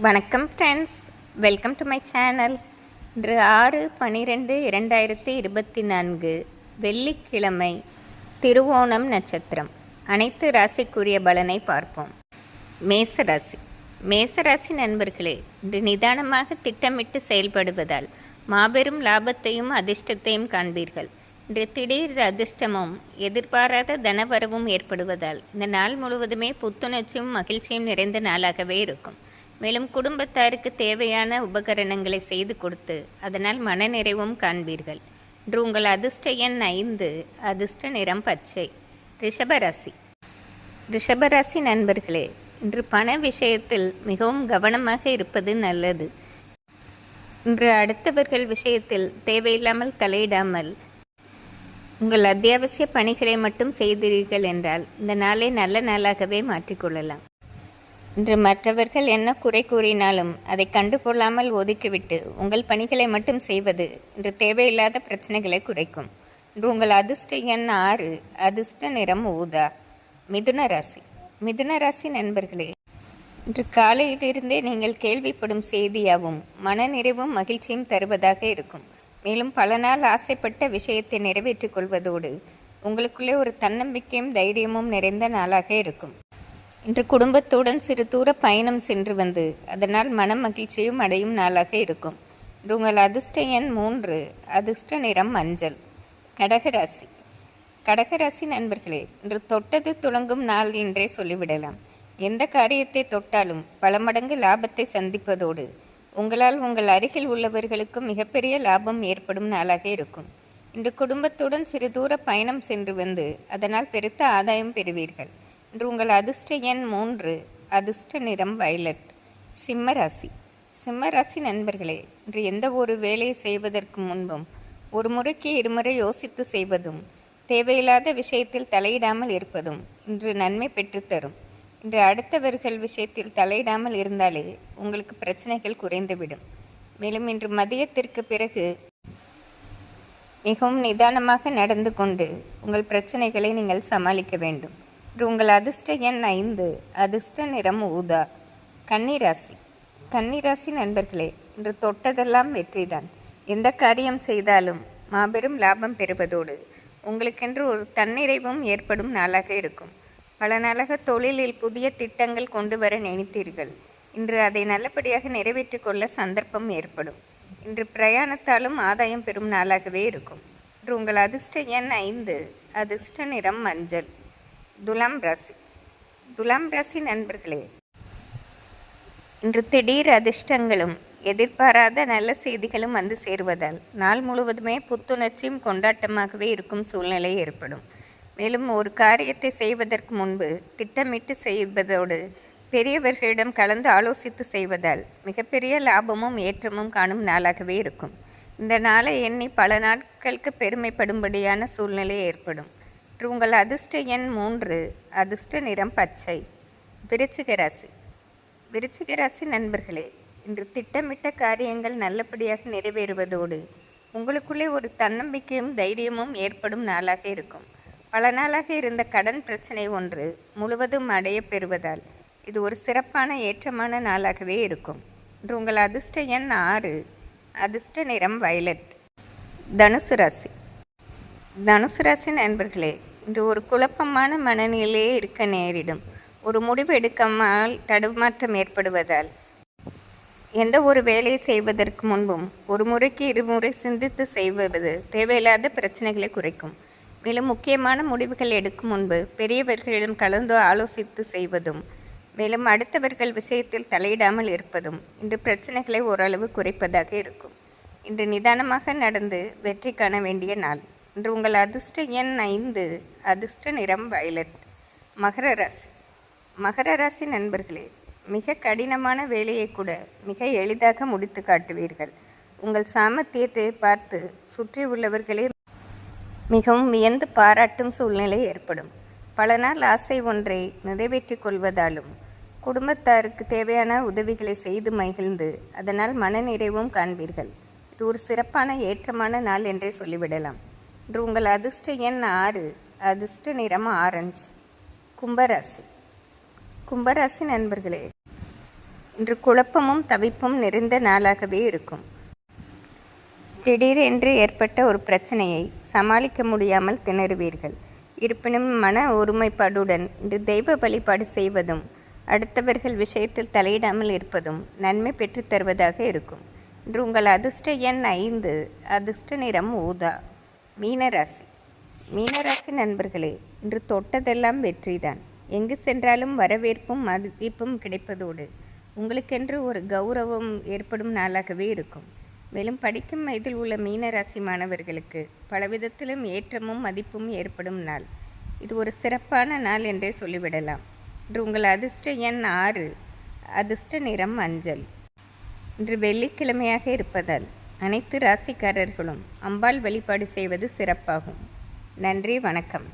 வணக்கம் friends, welcome to my channel. இன்று 6/12/2024 வெள்ளிக்கிழமை, திருவோணம் நட்சத்திரம். அனைத்து ராசிக்குரிய பலனை பார்ப்போம். மேசராசி. மேசராசி நண்பர்களே, இன்று நிதானமாக திட்டமிட்டு செயல்படுவதால் மாபெரும் லாபத்தையும் அதிர்ஷ்டத்தையும் காண்பீர்கள். இன்று திடீர் அதிர்ஷ்டமும் எதிர்பாராத தனவரவும் ஏற்படுவதால் இந்த நாள் முழுவதுமே புத்துணர்ச்சியும் மகிழ்ச்சியும் நிறைந்த நாளாகவே இருக்கும். மேலும் குடும்பத்தாருக்கு தேவையான உபகரணங்களை செய்து கொடுத்து அதனால் மனநிறைவும் காண்பீர்கள். இன்று உங்கள் அதிர்ஷ்ட எண் 5, அதிர்ஷ்ட நிறம் பச்சை. ரிஷபராசி. ரிஷபராசி நண்பர்களே, இன்று பண விஷயத்தில் மிகவும் கவனமாக இருப்பது நல்லது. இன்று அடுத்தவர்கள் விஷயத்தில் தேவையில்லாமல் தலையிடாமல் உங்கள் அத்தியாவசிய பணிகளை மட்டும் செய்தீர்கள் என்றால் இந்த நாளை நல்ல நாளாகவே மாற்றிக்கொள்ளலாம். இன்று மற்றவர்கள் என்ன குறை கூறினாலும் அதை கண்டுகொள்ளாமல் ஒதுக்கிவிட்டு உங்கள் பணிகளை மட்டும் செய்வது இன்று தேவையில்லாத பிரச்சனைகளை குறைக்கும். இன்று உங்கள் அதிர்ஷ்ட எண் 6, அதிர்ஷ்ட நிறம் ஊதா. மிதுன ராசி. மிதுன ராசி நண்பர்களே, இன்று காலையிலிருந்தே நீங்கள் கேள்விப்படும் செய்தியாகவும் மனநிறைவும் மகிழ்ச்சியும் தருவதாக இருக்கும். மேலும் பல நாள் ஆசைப்பட்ட விஷயத்தை நிறைவேற்றிக் கொள்வதோடு உங்களுக்குள்ளே ஒரு தன்னம்பிக்கையும் தைரியமும் நிறைந்த நாளாக இருக்கும். இன்று குடும்பத்துடன் சிறு தூர பயணம் சென்று வந்து அதனால் மன மகிழ்ச்சியும் அடையும் நாளாக இருக்கும். இன்று உங்கள் அதிர்ஷ்ட எண் 3, அதிர்ஷ்ட நிறம் மஞ்சள். கடகராசி. கடகராசி நண்பர்களே, இன்று தொட்டது துளங்கும் நாள் என்றே சொல்லிவிடலாம். எந்த காரியத்தை தொட்டாலும் பல மடங்கு லாபத்தை சந்திப்பதோடு உங்களால் உங்கள் அருகில் உள்ளவர்களுக்கு மிகப்பெரிய லாபம் ஏற்படும் நாளாக இருக்கும். இன்று குடும்பத்துடன் சிறு தூர பயணம் சென்று வந்து அதனால் பெருத்த ஆதாயம் பெறுவீர்கள். இன்று உங்கள் அதிர்ஷ்ட எண் 3, அதிர்ஷ்ட நிறம் வயலட். சிம்மராசி. சிம்மராசி நண்பர்களே, இன்று எந்த ஒரு வேலையை செய்வதற்கு முன்பும் ஒரு முறைக்கு இருமுறை யோசித்து செய்வதும் தேவையில்லாத விஷயத்தில் தலையிடாமல் இருப்பதும் இன்று நன்மை பெற்றுத்தரும். இன்று அடுத்தவர்கள் விஷயத்தில் தலையிடாமல் இருந்தாலே உங்களுக்கு பிரச்சனைகள் குறைந்துவிடும். மேலும் இன்று மதியத்திற்கு பிறகு மிகவும் நிதானமாக நடந்து கொண்டு உங்கள் பிரச்சனைகளை நீங்கள் சமாளிக்க வேண்டும். இன்று உங்கள் அதிர்ஷ்ட எண் 5, அதிர்ஷ்ட நிறம் ஊதா. கன்னிராசி. கன்னிராசி நண்பர்களே, இன்று தொட்டதெல்லாம் வெற்றிதான். எந்த காரியம் செய்தாலும் மாபெரும் லாபம் பெறுவதோடு உங்களுக்கென்று ஒரு தன்னிறைவும் ஏற்படும் நாளாக இருக்கும். பல நாளாக தொழிலில் புதிய திட்டங்கள் கொண்டு வர நினைத்தீர்கள். இன்று அதை நல்லபடியாக நிறைவேற்றிக் கொள்ள சந்தர்ப்பம் ஏற்படும். இன்று பிரயாணத்தாலும் ஆதாயம் பெறும் நாளாகவே இருக்கும். இன்று உங்கள் அதிர்ஷ்ட எண் 5, அதிர்ஷ்ட நிறம் மஞ்சள். துலாம் ராசி. துலாம் ராசி நண்பர்களே, இன்று திடீர் அதிர்ஷ்டங்களும் எதிர்பாராத நல்ல செய்திகளும் வந்து சேருவதால் நாள் முழுவதுமே புத்துணர்ச்சியும் கொண்டாட்டமாகவே இருக்கும் சூழ்நிலை ஏற்படும். மேலும் ஒரு காரியத்தை செய்வதற்கு முன்பு திட்டமிட்டு செய்வதோடு பெரியவர்களிடம் கலந்து ஆலோசித்து செய்வதால் மிகப்பெரிய லாபமும் ஏற்றமும் காணும் நாளாகவே இருக்கும். இந்த நாளை எண்ணி பல நாட்களுக்கு பெருமைப்படும்படியான சூழ்நிலை ஏற்படும். உங்கள் அதிர்ஷ்ட எண் 3, அதிர்ஷ்ட நிறம் பச்சை. விருச்சிக ராசி. விருச்சிக ராசி நண்பர்களே, இன்று திட்டமிட்ட காரியங்கள் நல்லபடியாக நிறைவேறுவதோடு உங்களுக்குள்ளே ஒரு தன்னம்பிக்கையும் தைரியமும் ஏற்படும் நாளாக இருக்கும். பல நாளாக இருந்த கடன் பிரச்சனை ஒன்று முழுவதும் அடைய பெறுவதால் இது ஒரு சிறப்பான ஏற்றமான நாளாகவே இருக்கும். இன்று உங்கள் அதிர்ஷ்ட எண் 6, அதிர்ஷ்ட நிறம் வயலட். தனுசு ராசி. தனுசு ராசி நண்பர்களே, இன்று ஒரு குழப்பமான மனநிலையே இருக்க நேரிடும். ஒரு முடிவு எடுக்காமல் தடுமாற்றம் ஏற்படுவதால் எந்த ஒரு வேலையை செய்வதற்கு முன்பும் ஒரு முறைக்கு இருமுறை சிந்தித்து செய்வது தேவையில்லாத பிரச்சனைகளை குறைக்கும். மேலும் முக்கியமான முடிவுகள் எடுக்கும் முன்பு பெரியவர்களிடம் கலந்து ஆலோசித்து செய்வதும் மேலும் அடுத்தவர்கள் விஷயத்தில் தலையிடாமல் இருப்பதும் இன்று பிரச்சனைகளை ஓரளவு குறைப்பதாக இருக்கும். இன்று நிதானமாக நடந்து வெற்றி காண வேண்டிய நாள். இன்று உங்கள் அதிர்ஷ்ட எண் 5, அதிர்ஷ்ட நிறம் வயலட். மகர ராசி. மகர ராசி நண்பர்களே, மிக கடினமான வேலையை கூட மிக எளிதாக முடித்து காட்டுவீர்கள். உங்கள் சாமர்த்தியத்தை பார்த்து சுற்றி உள்ளவர்களே மிகவும் வியந்து பாராட்டும் சூழ்நிலை ஏற்படும். பல நாள் ஆசை ஒன்றை நிறைவேற்றிக் கொள்வதாலும் குடும்பத்தாருக்கு தேவையான உதவிகளை செய்து மகிழ்ந்து அதனால் மனநிறைவும் காண்பீர்கள். இது ஒரு சிறப்பான ஏற்றமான நாள் என்றே சொல்லிவிடலாம். இன்று உங்கள் அதிர்ஷ்ட எண் 6, அதிர்ஷ்ட நிறம் ஆரஞ்சு. கும்பராசி. கும்பராசி நண்பர்களே, இன்று குழப்பமும் தவிப்பும் நிறைந்த நாளாகவே இருக்கும். திடீரென்று ஏற்பட்ட ஒரு பிரச்சனையை சமாளிக்க முடியாமல் திணறுவீர்கள். இருப்பினும் மன ஒருமைப்பாடுடன் இன்று தெய்வ வழிபாடு செய்வதும் அடுத்தவர்கள் விஷயத்தில் தலையிடாமல் இருப்பதும் நன்மை பெற்றுத் தருவதாக இருக்கும். இன்று உங்கள் அதிர்ஷ்ட எண் 5, அதிர்ஷ்ட நிறம் ஊதா. மீனராசி. மீனராசி நண்பர்களே, இன்று தொட்டதெல்லாம் வெற்றிதான். எங்கு சென்றாலும் வரவேற்பும் மதிப்பும் கிடைப்பதோடு உங்களுக்கென்று ஒரு கௌரவம் ஏற்படும் நாளாகவே இருக்கும். மேலும் படிக்கும் வயதில் உள்ள மீனராசி மாணவர்களுக்கு பலவிதத்திலும் ஏற்றமும் மதிப்பும் ஏற்படும் நாள். இது ஒரு சிறப்பான நாள் என்றே சொல்லிவிடலாம். இன்று உங்கள் அதிர்ஷ்ட எண் 6, அதிர்ஷ்ட நிறம் மஞ்சள். இன்று வெள்ளிக்கிழமையாக இருப்பதால் அனைத்து ராசிக்காரர்களும் அம்பாள் வழிபாடு செய்வது சிறப்பாகும். நன்றி, வணக்கம்.